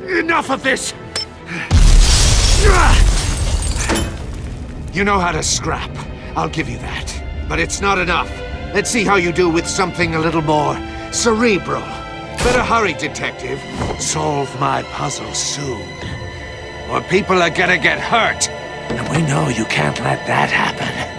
Enough of this! You know how to scrap. I'll give you that. But it's not enough. Let's see how you do with something a little more cerebral. Better hurry, detective. Solve my puzzle soon. Or people are gonna get hurt. And we know you can't let that happen.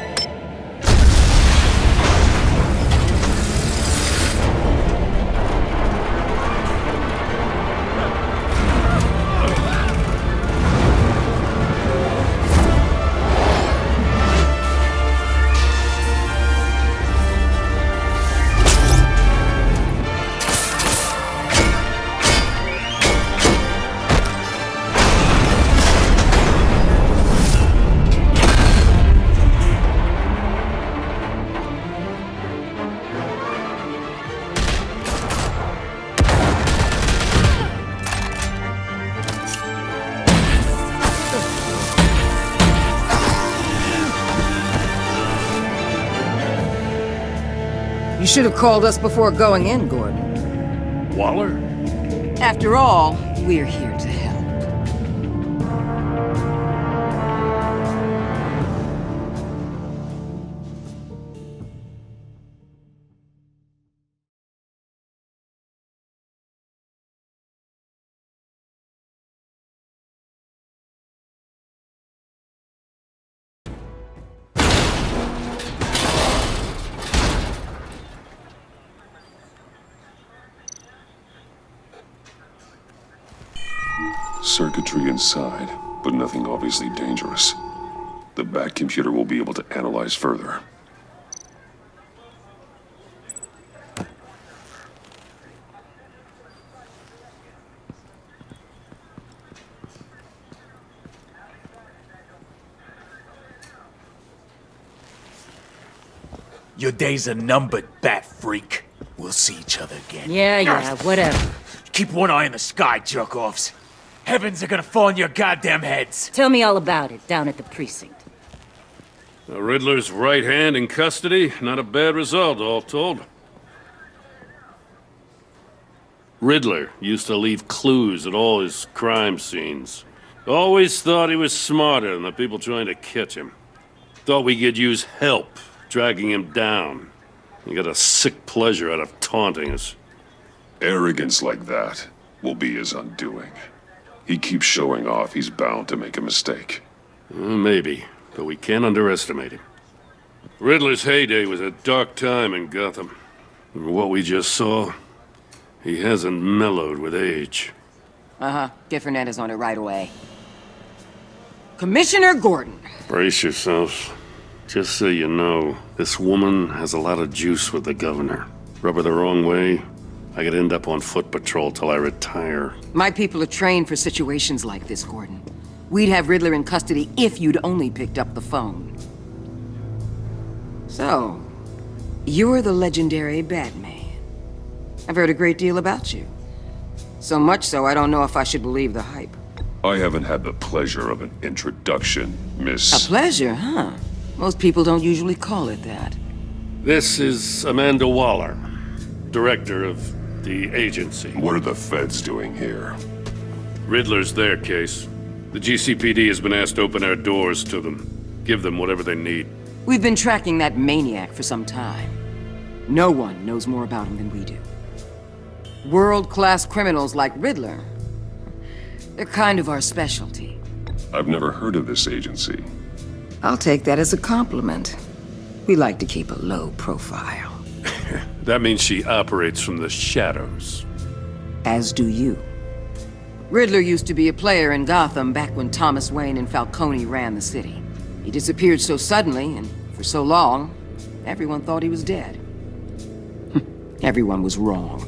You should have called us before going in, Gordon. Waller? After all, we're here to help. Circuitry inside, but nothing obviously dangerous. The back computer will be able to analyze further. Your days are numbered, bat freak. We'll see each other again. Yeah, whatever. Keep one eye in the sky, jerk-offs. Heavens are gonna fall on your goddamn heads. Tell me all about it, down at the precinct. The Riddler's right hand in custody, not a bad result, all told. Riddler used to leave clues at all his crime scenes. Always thought he was smarter than the people trying to catch him. Thought we could use help, dragging him down. He got a sick pleasure out of taunting us. Arrogance like that will be his undoing. He keeps showing off, he's bound to make a mistake. Maybe, but we can't underestimate him. Riddler's heyday was a dark time in Gotham. And what we just saw, he hasn't mellowed with age. Get Fernandez on it right away. Commissioner Gordon. Brace yourselves. Just so you know, this woman has a lot of juice with the governor. Rub her the wrong way, I could end up on foot patrol till I retire. My people are trained for situations like this, Gordon. We'd have Riddler in custody if you'd only picked up the phone. So, you're the legendary Batman. I've heard a great deal about you. So much so, I don't know if I should believe the hype. I haven't had the pleasure of an introduction, Miss... A pleasure, huh? Most people don't usually call it that. This is Amanda Waller, director of the agency. What are the feds doing here? Riddler's their case. The GCPD has been asked to open our doors to them. Give them whatever they need. We've been tracking that maniac for some time. No one knows more about him than we do. World-class criminals like Riddler, they're kind of our specialty. I've never heard of this agency. I'll take that as a compliment. We like to keep a low profile. That means she operates from the shadows. As do you. Riddler used to be a player in Gotham back when Thomas Wayne and Falcone ran the city. He disappeared so suddenly, and for so long, everyone thought he was dead. Everyone was wrong.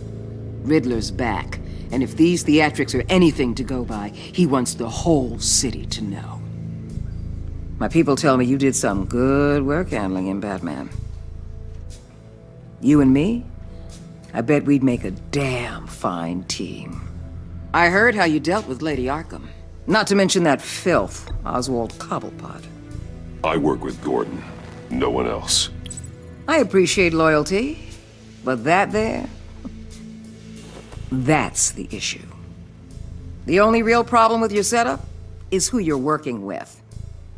Riddler's back, and if these theatrics are anything to go by, he wants the whole city to know. My people tell me you did some good work handling him, Batman. You and me? I bet we'd make a damn fine team. I heard how you dealt with Lady Arkham. Not to mention that filth, Oswald Cobblepot. I work with Gordon, no one else. I appreciate loyalty, but that there, that's the issue. The only real problem with your setup is who you're working with.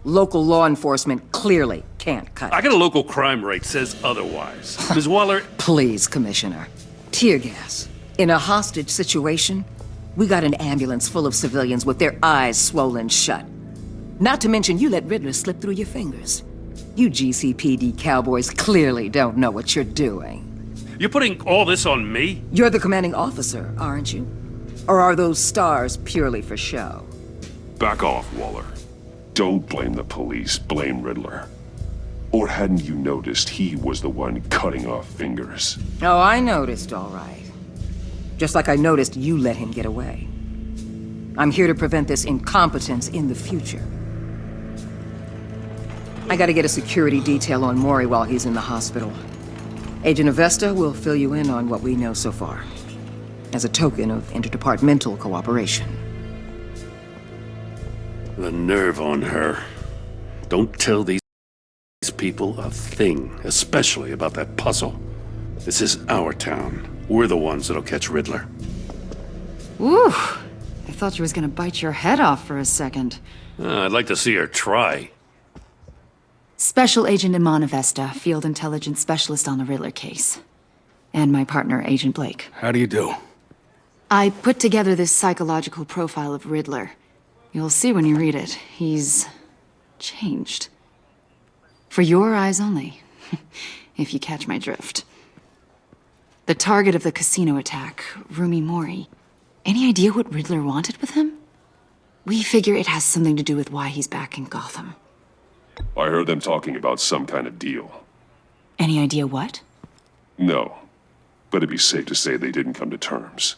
Local law enforcement clearly can't cut I it. got a local crime rate says otherwise. Ms. Waller, Please, Commissioner. Tear gas. In a hostage situation, we got an ambulance full of civilians with their eyes swollen shut. Not to mention you let Riddler slip through your fingers. You GCPD cowboys clearly don't know what you're doing. you're putting all this on me? You're the commanding officer, aren't you? Or are those stars purely for show? Back off, Waller. Don't blame the police, blame Riddler. Or hadn't you noticed he was the one cutting off fingers? Oh, I noticed, all right. Just like I noticed you let him get away. I'm here to prevent this incompetence in the future. I gotta get a security detail on Maury while he's in the hospital. Agent Avesta will fill you in on what we know so far, as a token of interdepartmental cooperation. The nerve on her. Don't tell these people a thing, especially about that puzzle. This is our town. We're the ones that'll catch Riddler. Ooh, I thought she was gonna bite your head off for a second. I'd like to see her try. Special Agent Iman Avesta, Field Intelligence Specialist on the Riddler case. And my partner, Agent Blake. How do you do? I put together this psychological profile of Riddler. You'll see when you read it. He's changed. For your eyes only, if you catch my drift. The target of the casino attack, Rumi Mori. Any idea what Riddler wanted with him? We figure it has something to do with why he's back in Gotham. I heard them talking about some kind of deal. Any idea what? No, but it'd be safe to say they didn't come to terms.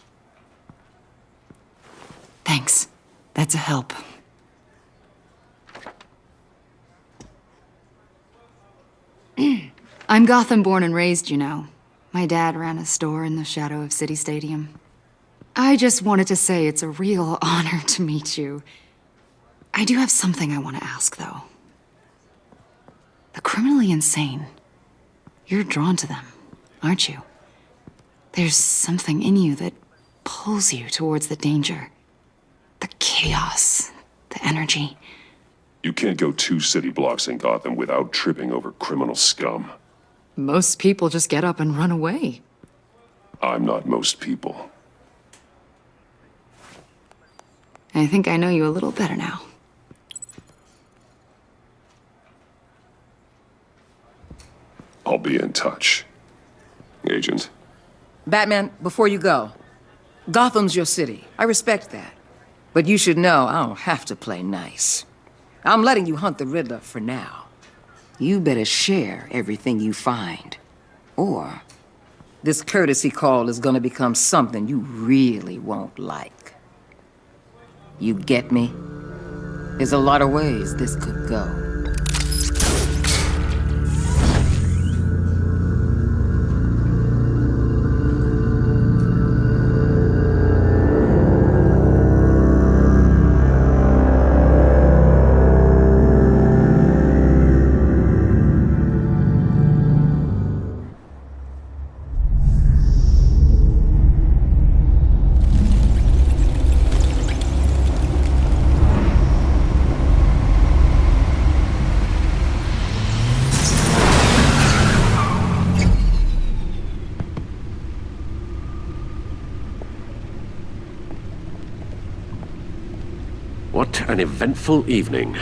Thanks. That's a help. I'm Gotham born and raised, you know. My dad ran a store in the shadow of City Stadium. I just wanted to say it's a real honor to meet you. I do have something I want to ask, though. The criminally insane. You're drawn to them, aren't you? There's something in you that pulls you towards the danger. The chaos, the energy. You can't go 2 city blocks in Gotham without tripping over criminal scum. Most people just get up and run away. I'm not most people. I think I know you a little better now. I'll be in touch. Agent. Batman, before you go, Gotham's your city. I respect that. But you should know I don't have to play nice. I'm letting you hunt the Riddler for now. You better share everything you find. Or this courtesy call is gonna become something you really won't like. You get me? There's a lot of ways this could go. What an eventful evening.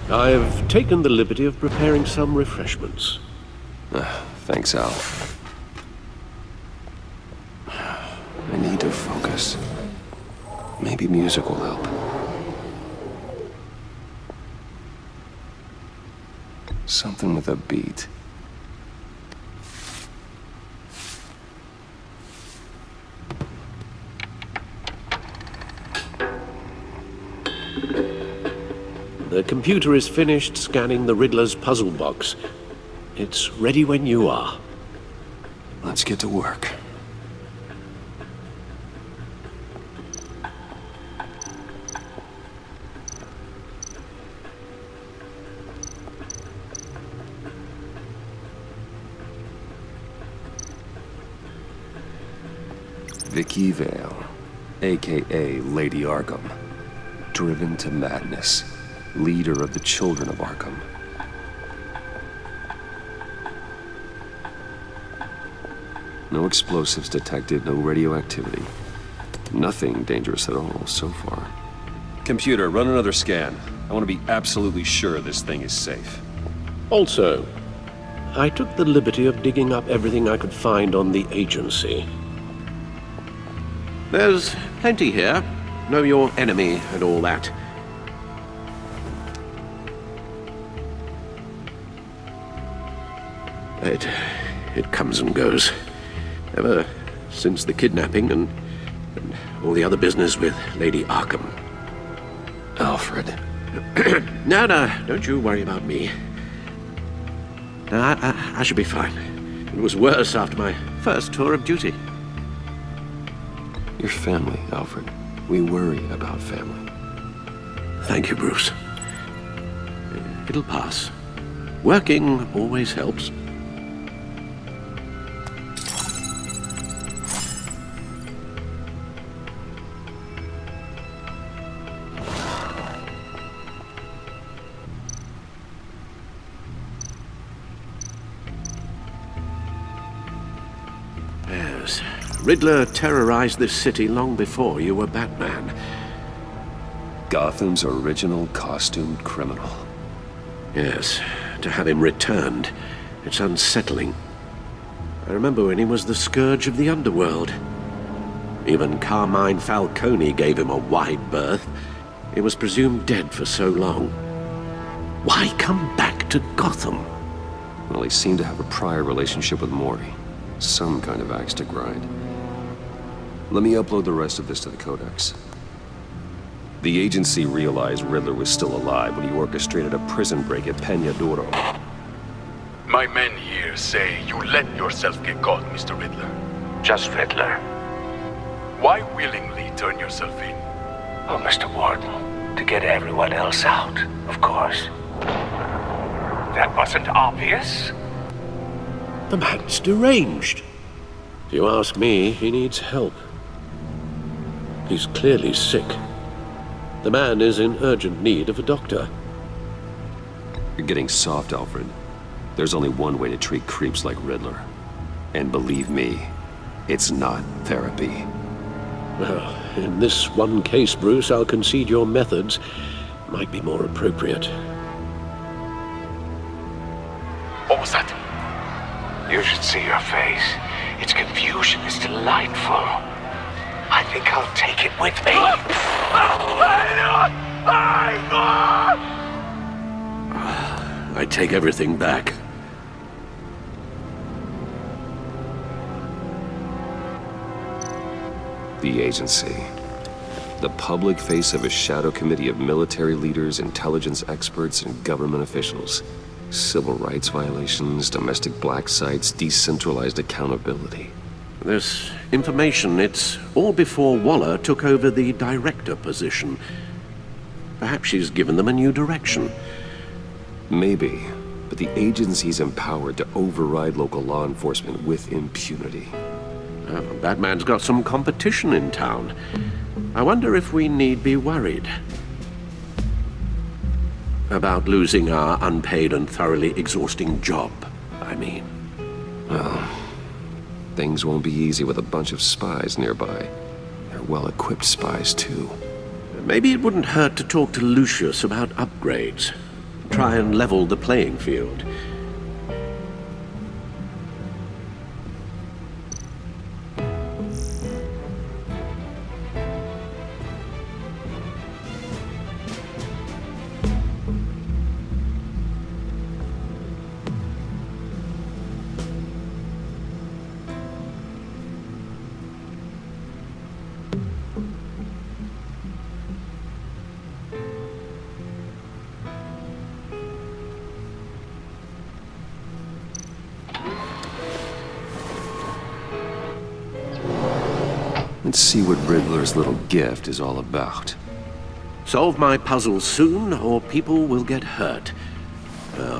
I've taken the liberty of preparing some refreshments. Thanks, Al. I need to focus. Maybe music will help. Something with a beat. The computer is finished scanning the Riddler's puzzle box. It's ready when you are. Let's get to work. Vicky Vale, aka Lady Arkham. Driven to madness. Leader of the Children of Arkham. No explosives detected, no radioactivity. Nothing dangerous at all so far. Computer, run another scan. I want to be absolutely sure this thing is safe. Also, I took the liberty of digging up everything I could find on the agency. There's plenty here. Know your enemy and all that. It comes and goes. Ever since the kidnapping and all the other business with Lady Arkham. Alfred. No, don't you worry about me. No, I should be fine. It was worse after my first tour of duty. Your family, Alfred. We worry about family. Thank you, Bruce. It'll pass. Working always helps. Yes. Riddler terrorized this city long before you were Batman. Gotham's original costumed criminal. Yes, to have him returned, it's unsettling. I remember when he was the scourge of the underworld. Even Carmine Falcone gave him a wide berth. He was presumed dead for so long. Why come back to Gotham? Well, he seemed to have a prior relationship with Morty. Some kind of axe to grind. Let me upload the rest of this to the Codex. The agency realized Riddler was still alive when he orchestrated a prison break at Peña Duro. My men here say you let yourself get caught, Mr. Riddler. Just Riddler. Why willingly turn yourself in? Oh, Mr. Warden, to get everyone else out, of course. That wasn't obvious. The man's deranged. If you ask me, he needs help. He's clearly sick. The man is in urgent need of a doctor. You're getting soft, Alfred. There's only one way to treat creeps like Riddler. And believe me, it's not therapy. Well, in this one case, Bruce, I'll concede your methods might be more appropriate. What was that? You should see your face. Its confusion is delightful. I think I'll take it with me. I take everything back. The agency. The public face of a shadow committee of military leaders, intelligence experts, and government officials. Civil rights violations, domestic black sites, decentralized accountability. This information, it's all before Waller took over the director position. Perhaps she's given them a new direction. Maybe, but the agency's empowered to override local law enforcement with impunity. Batman's got some competition in town. I wonder if we need be worried about losing our unpaid and thoroughly exhausting job, I mean. Well, things won't be easy with a bunch of spies nearby. They're well-equipped spies, too. Maybe it wouldn't hurt to talk to Lucius about upgrades. Try and level the playing field. Let's see what Riddler's little gift is all about. Solve my puzzle soon, or people will get hurt.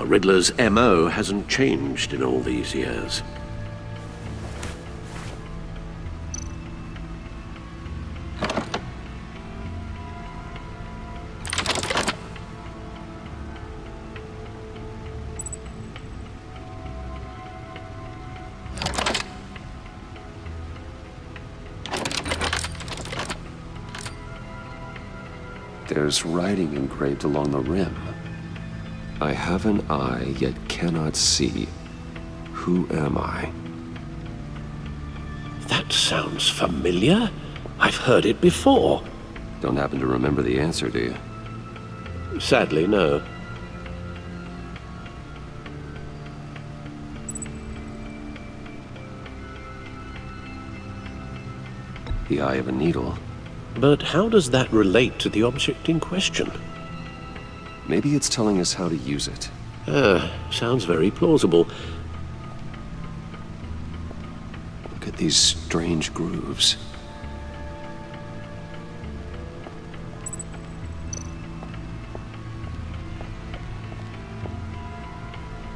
Riddler's M.O. hasn't changed in all these years. There's writing engraved along the rim. I have an eye, yet cannot see. Who am I? That sounds familiar. I've heard it before. Don't happen to remember the answer, do you? Sadly, no. The eye of a needle. But how does that relate to the object in question? Maybe it's telling us how to use it. Sounds very plausible. Look at these strange grooves.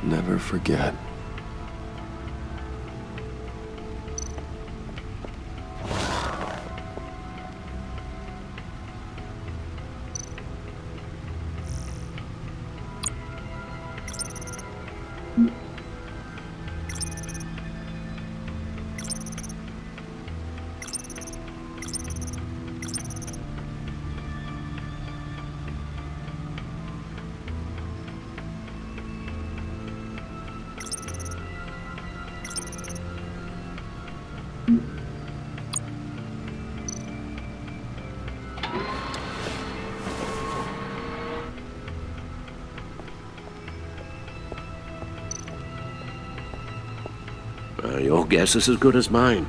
Never forget. Your guess is as good as mine.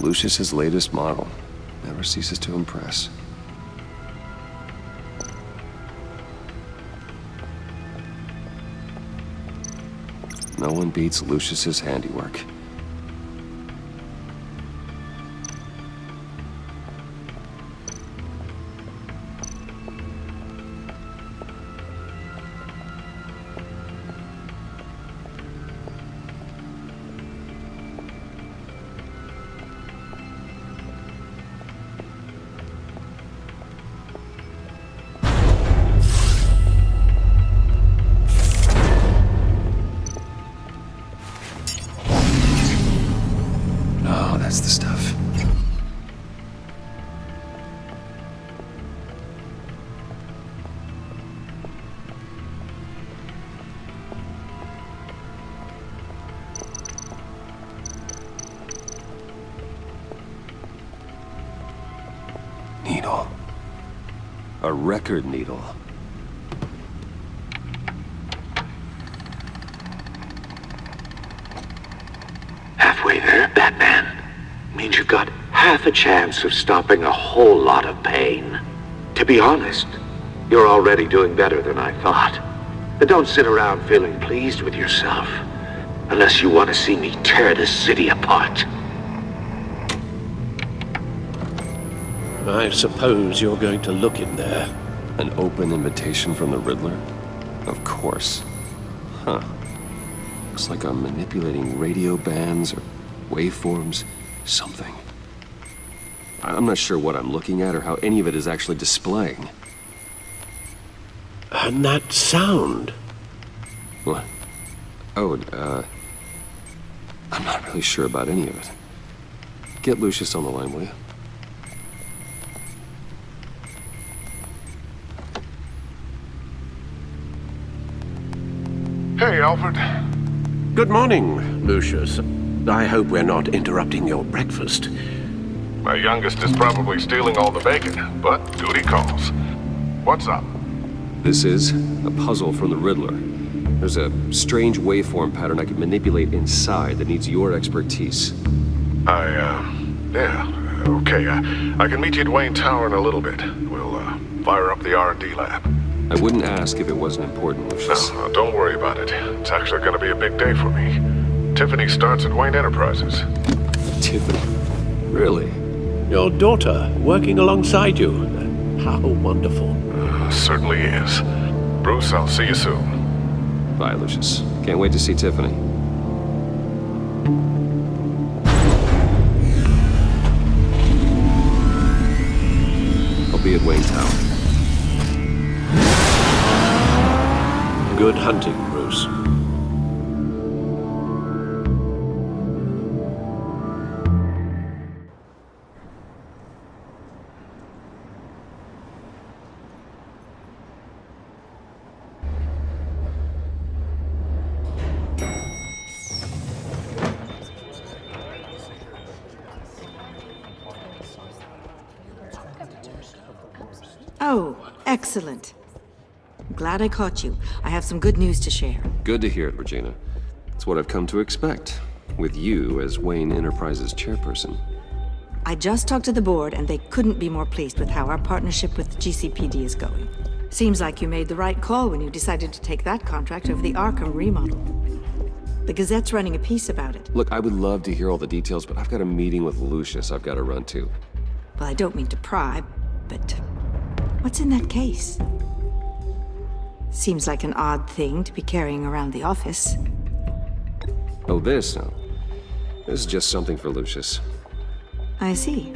Lucius's latest model. Never ceases to impress. No one beats Lucius's handiwork. That's the stuff. Needle. A record needle. Halfway there, Batman. Means you've got half a chance of stopping a whole lot of pain. To be honest, you're already doing better than I thought. But don't sit around feeling pleased with yourself, unless you want to see me tear this city apart. I suppose you're going to look in there. An open invitation from the Riddler? Of course. Huh. Looks like I'm manipulating radio bands or waveforms. Something. I'm not sure what I'm looking at or how any of it is actually displaying. And that sound? What? Oh, I'm not really sure about any of it. Get Lucius on the line, will you? Hey, Alfred. Good morning, Lucius. I hope we're not interrupting your breakfast. My youngest is probably stealing all the bacon, but duty calls. What's up? This is a puzzle from the Riddler. There's a strange waveform pattern I can manipulate inside that needs your expertise. Yeah, okay. I can meet you at Wayne Tower in a little bit. We'll, fire up the R&D lab. I wouldn't ask if it wasn't important, Lucius. No, don't worry about it. It's actually gonna be a big day for me. Tiffany starts at Wayne Enterprises. Tiffany? Really? Your daughter working alongside you. How wonderful. Certainly is. Bruce, I'll see you soon. Bye, Lucius. Can't wait to see Tiffany. I'll be at Wayne Tower. Good hunting, Bruce. Oh, excellent. I'm glad I caught you. I have some good news to share. Good to hear it, Regina. It's what I've come to expect, with you as Wayne Enterprises chairperson. I just talked to the board, and they couldn't be more pleased with how our partnership with GCPD is going. Seems like you made the right call when you decided to take that contract over the Arkham remodel. The Gazette's running a piece about it. Look, I would love to hear all the details, but I've got a meeting with Lucius I've got to run to. Well, I don't mean to pry, but what's in that case? Seems like an odd thing to be carrying around the office. Oh, this? No. This is just something for Lucius. I see.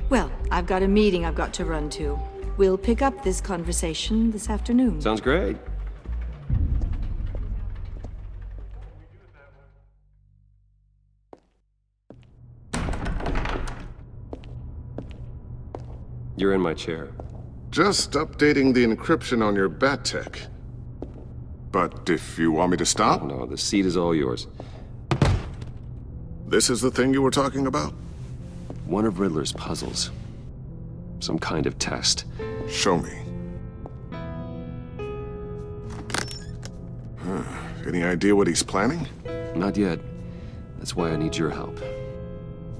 Well, I've got a meeting I've got to run to. We'll pick up this conversation this afternoon. Sounds great. You're in my chair. Just updating the encryption on your bat tech. But if you want me to stop? Oh, no, the seat is all yours. This is the thing you were talking about? One of Riddler's puzzles. Some kind of test. Show me. Any idea what he's planning? Not yet. That's why I need your help.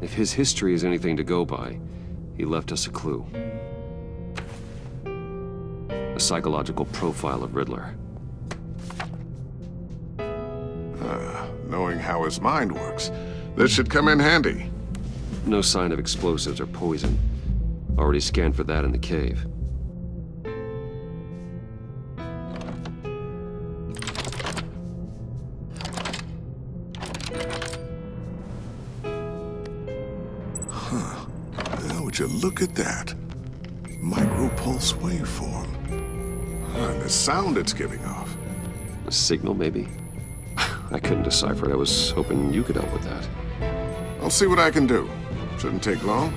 If his history is anything to go by, he left us a clue. A psychological profile of Riddler. Knowing how his mind works, this should come in handy. No sign of explosives or poison. Already scanned for that in the cave. Now, would you look at that? Micropulse waveform. And the sound it's giving off. A signal, maybe? I couldn't decipher it. I was hoping you could help with that. I'll see what I can do. Shouldn't take long.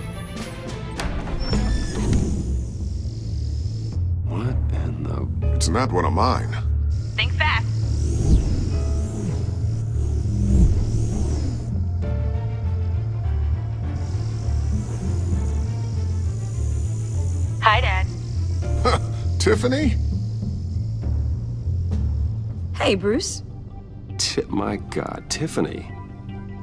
What in the... It's not one of mine. Think fast. Hi, Dad. Tiffany? Hey, Bruce. My God, Tiffany.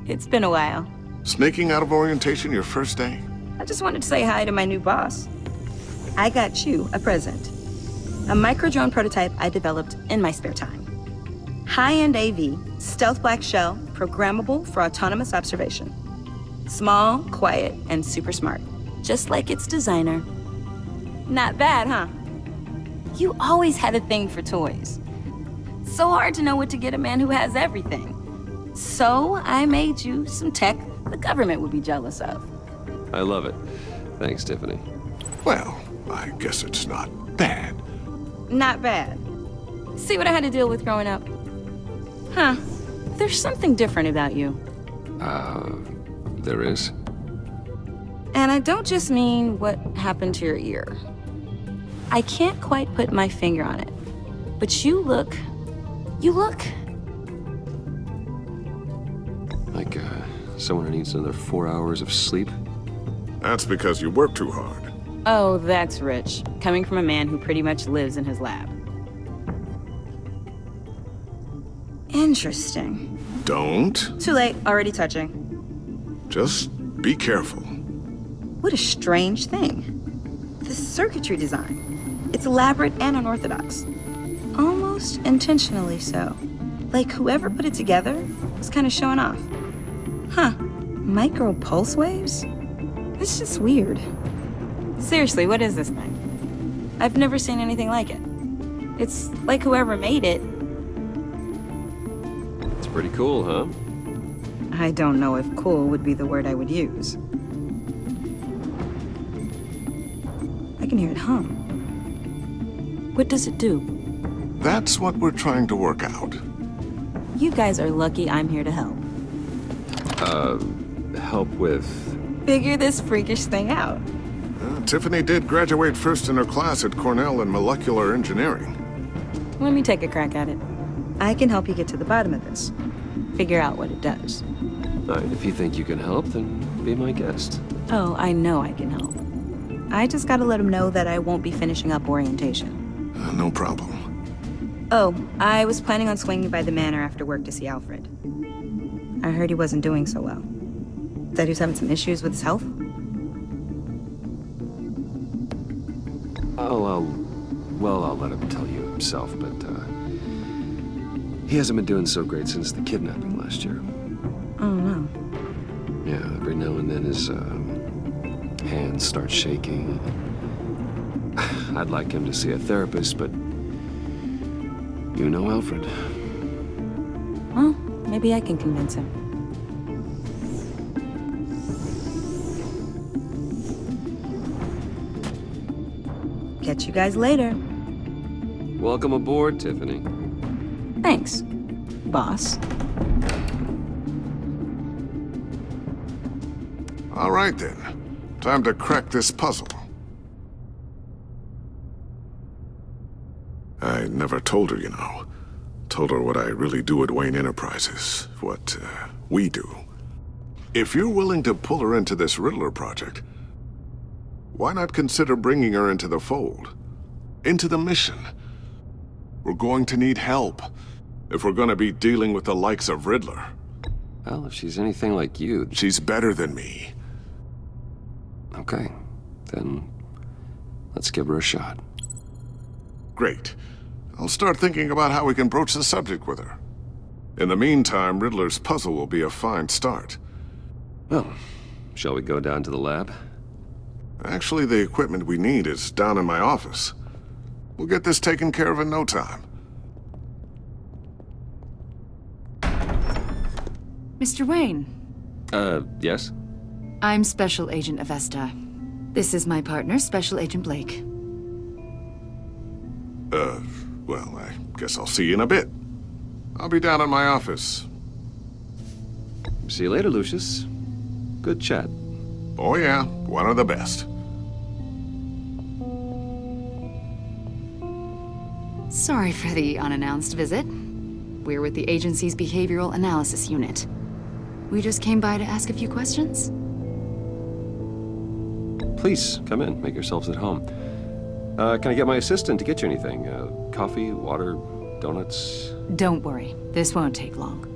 It's been a while. Sneaking out of orientation your first day? I just wanted to say hi to my new boss. I got you a present. A micro-drone prototype I developed in my spare time. High-end AV, stealth black shell, programmable for autonomous observation. Small, quiet, and super smart. Just like its designer. Not bad, huh? You always had a thing for toys. So hard to know what to get a man who has everything. So I made you some tech the government would be jealous of. I love it. Thanks, Tiffany. Well, I guess it's not bad. Not bad. See what I had to deal with growing up? Huh. There's something different about you. There is? And I don't just mean what happened to your ear. I can't quite put my finger on it. But you look... Like, someone who needs another 4 hours of sleep? That's because you work too hard. Oh, that's rich. Coming from a man who pretty much lives in his lab. Interesting. Don't. Too late. Already touching. Just be careful. What a strange thing. The circuitry design. It's elaborate and unorthodox. Almost intentionally so. Like whoever put it together was kind of showing off. Huh. Micro pulse waves? It's just weird. Seriously, what is this thing? I've never seen anything like it. It's like whoever made it Pretty cool, huh? I don't know if cool would be the word I would use. I can hear it hum. What does it do? That's what we're trying to work out. You guys are lucky I'm here to help. Help with... Figure this freakish thing out. Tiffany did graduate first in her class at Cornell in molecular engineering. Let me take a crack at it. I can help you get to the bottom of this. Figure out what it does. All right, if you think you can help, then be my guest. Oh, I know I can help. I just gotta let him know that I won't be finishing up orientation. No problem. Oh, I was planning on swinging by the manor after work to see Alfred. I heard he wasn't doing so well. Said he was having some issues with his health? I'll let him tell you himself, but, he hasn't been doing so great since the kidnapping last year. Oh, no. Yeah, every now and then his, hands start shaking. I'd like him to see a therapist, but you know Alfred. Well, maybe I can convince him. Catch you guys later. Welcome aboard, Tiffany. Thanks, boss. All right, then. Time to crack this puzzle. I never told her, you know. Told her what I really do at Wayne Enterprises. What, we do. If you're willing to pull her into this Riddler project, why not consider bringing her into the fold? Into the mission? We're going to need help if we're going to be dealing with the likes of Riddler. Well, if she's anything like you... She's better than me. Okay, then let's give her a shot. Great. I'll start thinking about how we can broach the subject with her. In the meantime, Riddler's puzzle will be a fine start. Well, shall we go down to the lab? Actually, the equipment we need is down in my office. We'll get this taken care of in no time. Mr. Wayne. Yes? I'm Special Agent Avesta. This is my partner, Special Agent Blake. Well, I guess I'll see you in a bit. I'll be down in my office. See you later, Lucius. Good chat. Oh yeah, one of the best. Sorry for the unannounced visit. We're with the agency's Behavioral Analysis Unit. We just came by to ask a few questions. Please, come in. Make yourselves at home. Can I get my assistant to get you anything? Coffee, water, donuts? Don't worry. This won't take long.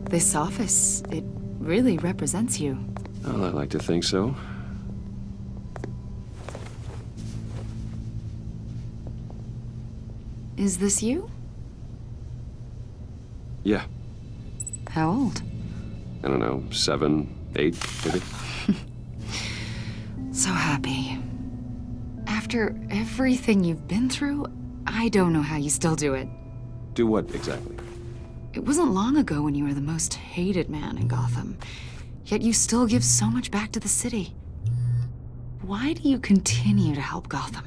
This office, it really represents you. Well, I like to think so. Is this you? Yeah. How old? I don't know, 7, 8, maybe? So happy. After everything you've been through, I don't know how you still do it. Do what, exactly? It wasn't long ago when you were the most hated man in Gotham, yet you still give so much back to the city. Why do you continue to help Gotham?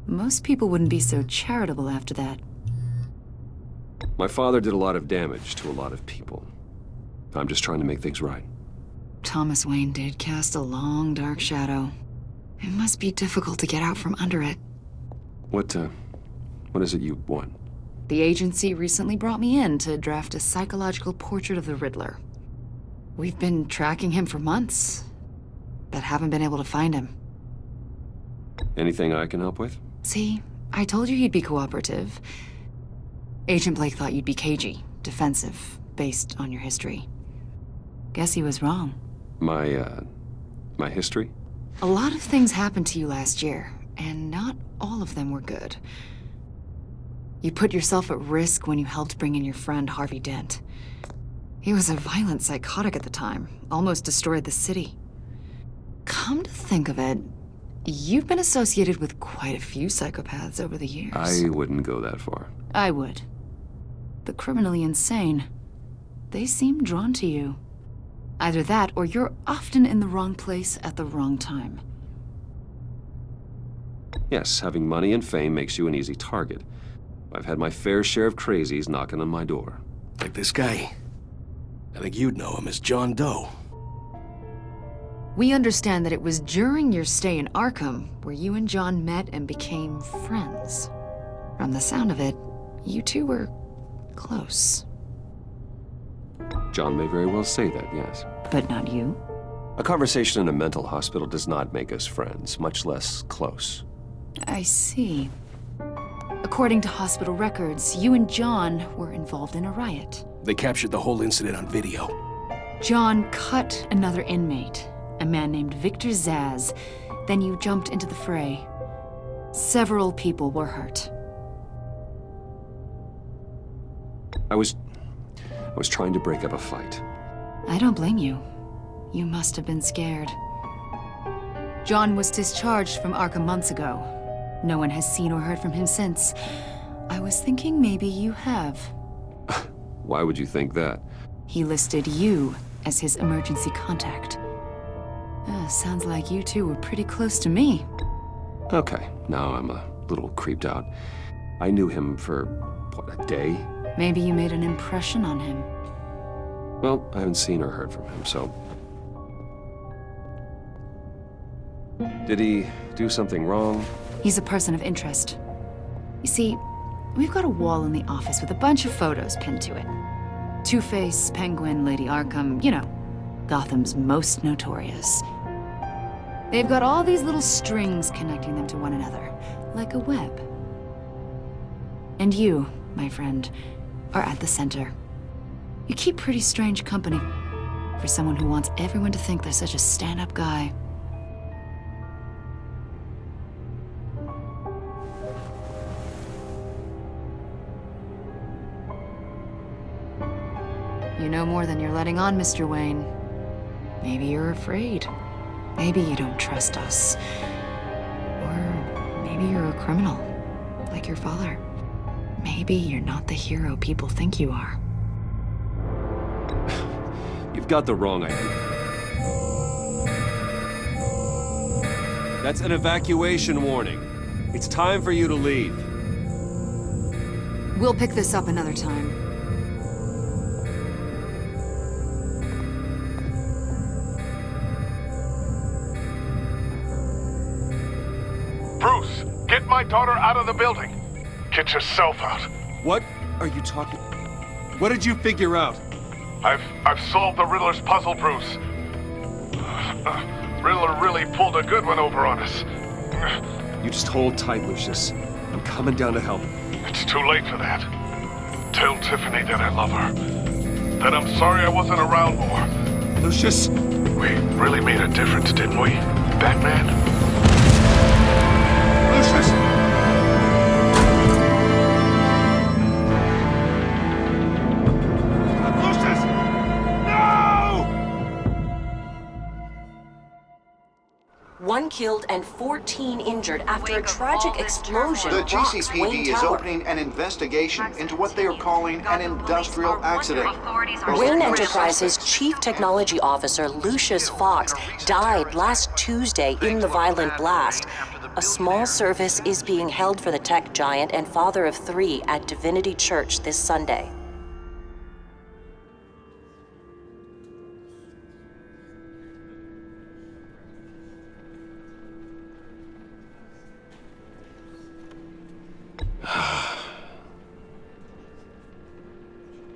Most people wouldn't be so charitable after that. My father did a lot of damage to a lot of people. I'm just trying to make things right. Thomas Wayne did cast a long, dark shadow. It must be difficult to get out from under it. What is it you want? The agency recently brought me in to draft a psychological portrait of the Riddler. We've been tracking him for months, but haven't been able to find him. Anything I can help with? See, I told you he'd be cooperative. Agent Blake thought you'd be cagey, defensive, based on your history. Guess he was wrong. My history? A lot of things happened to you last year, and not all of them were good. You put yourself at risk when you helped bring in your friend Harvey Dent. He was a violent psychotic at the time, almost destroyed the city. Come to think of it, you've been associated with quite a few psychopaths over the years. I wouldn't go that far. I would. The criminally insane. They seem drawn to you. Either that, or you're often in the wrong place at the wrong time. Yes, having money and fame makes you an easy target. I've had my fair share of crazies knocking on my door. Like this guy. I think you'd know him as John Doe. We understand that it was during your stay in Arkham where you and John met and became friends. From the sound of it, you two were close. John may very well say that, yes. But not you? A conversation in a mental hospital does not make us friends, much less close. I see. According to hospital records, you and John were involved in a riot. They captured the whole incident on video. John cut another inmate, a man named Victor Zsasz. Then you jumped into the fray. Several people were hurt. I was trying to break up a fight. I don't blame you. You must have been scared. John was discharged from Arkham months ago. No one has seen or heard from him since. I was thinking maybe you have. Why would you think that? He listed you as his emergency contact. Sounds like you two were pretty close to me. Okay, now I'm a little creeped out. I knew him for, what, a day? Maybe you made an impression on him. Well, I haven't seen or heard from him, so... Did he do something wrong? He's a person of interest. You see, we've got a wall in the office with a bunch of photos pinned to it. Two-Face, Penguin, Lady Arkham, you know, Gotham's most notorious. They've got all these little strings connecting them to one another, like a web. And you, my friend, are at the center. You keep pretty strange company for someone who wants everyone to think they're such a stand-up guy. You know more than you're letting on, Mr. Wayne. Maybe you're afraid. Maybe you don't trust us. Or maybe you're a criminal, like your father. Maybe you're not the hero people think you are. You've got the wrong idea. That's an evacuation warning. It's time for you to leave. We'll pick this up another time. Bruce, get my daughter out of the building. Get yourself out. What are you talking? What did you figure out? I've solved the Riddler's puzzle, Bruce. Riddler really pulled a good one over on us. You just hold tight, Lucius. I'm coming down to help. It's too late for that. Tell Tiffany that I love her. That I'm sorry I wasn't around more. Lucius! We really made a difference, didn't we, Batman? Lucius! One killed and 14 injured after a tragic explosion. The rocks GCPD Wayne is Tower. opening an investigation into what they are calling an industrial accident. Wayne Enterprises' Chief Technology Officer Lucius Fox died last Tuesday in the violent blast. A small service is being held for the tech giant and father of 3 at Divinity Church this Sunday.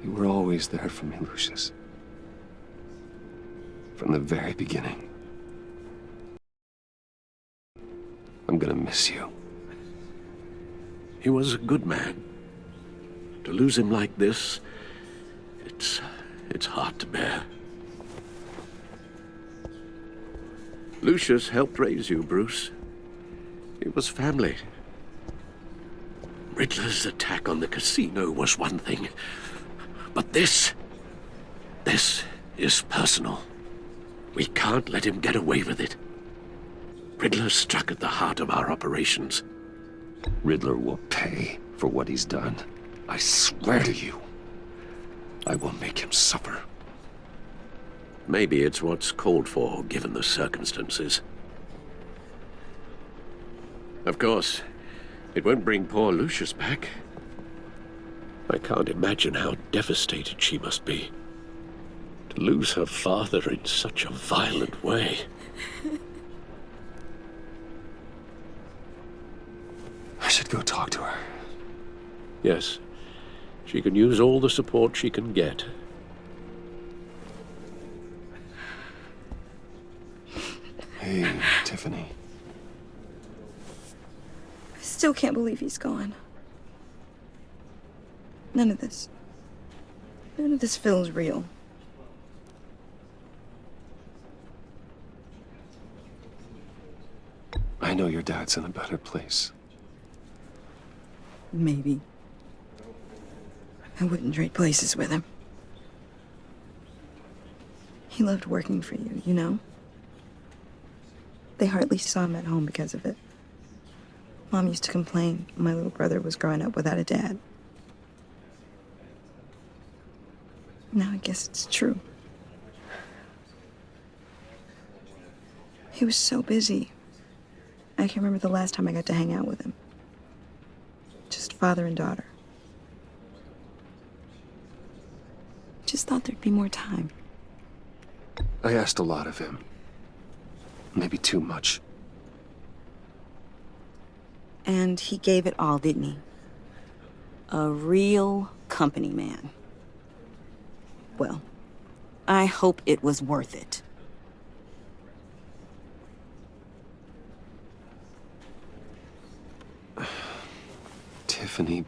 You were always there for me, Lucius. From the very beginning. I'm gonna miss you. He was a good man. To lose him like this, it's hard to bear. Lucius helped raise you, Bruce. It was family. Riddler's attack on the casino was one thing, but this... This is personal. We can't let him get away with it. Riddler struck at the heart of our operations. Riddler will pay for what he's done. I swear to you, I will make him suffer. Maybe it's what's called for, given the circumstances. Of course, it won't bring poor Lucius back. I can't imagine how devastated she must be. To lose her father in such a violent way. I should go talk to her. Yes, she can use all the support she can get. Hey, Tiffany. I still can't believe he's gone. None of this feels real. I know your dad's in a better place. Maybe. I wouldn't trade places with him. He loved working for you, you know? They hardly saw him at home because of it. Mom used to complain my little brother was growing up without a dad. Now I guess it's true. He was so busy. I can remember the last time I got to hang out with him. Just father and daughter. Just thought there'd be more time. I asked a lot of him. Maybe too much. And he gave it all, didn't he? A real company man. Well, I hope it was worth it. Tiffany,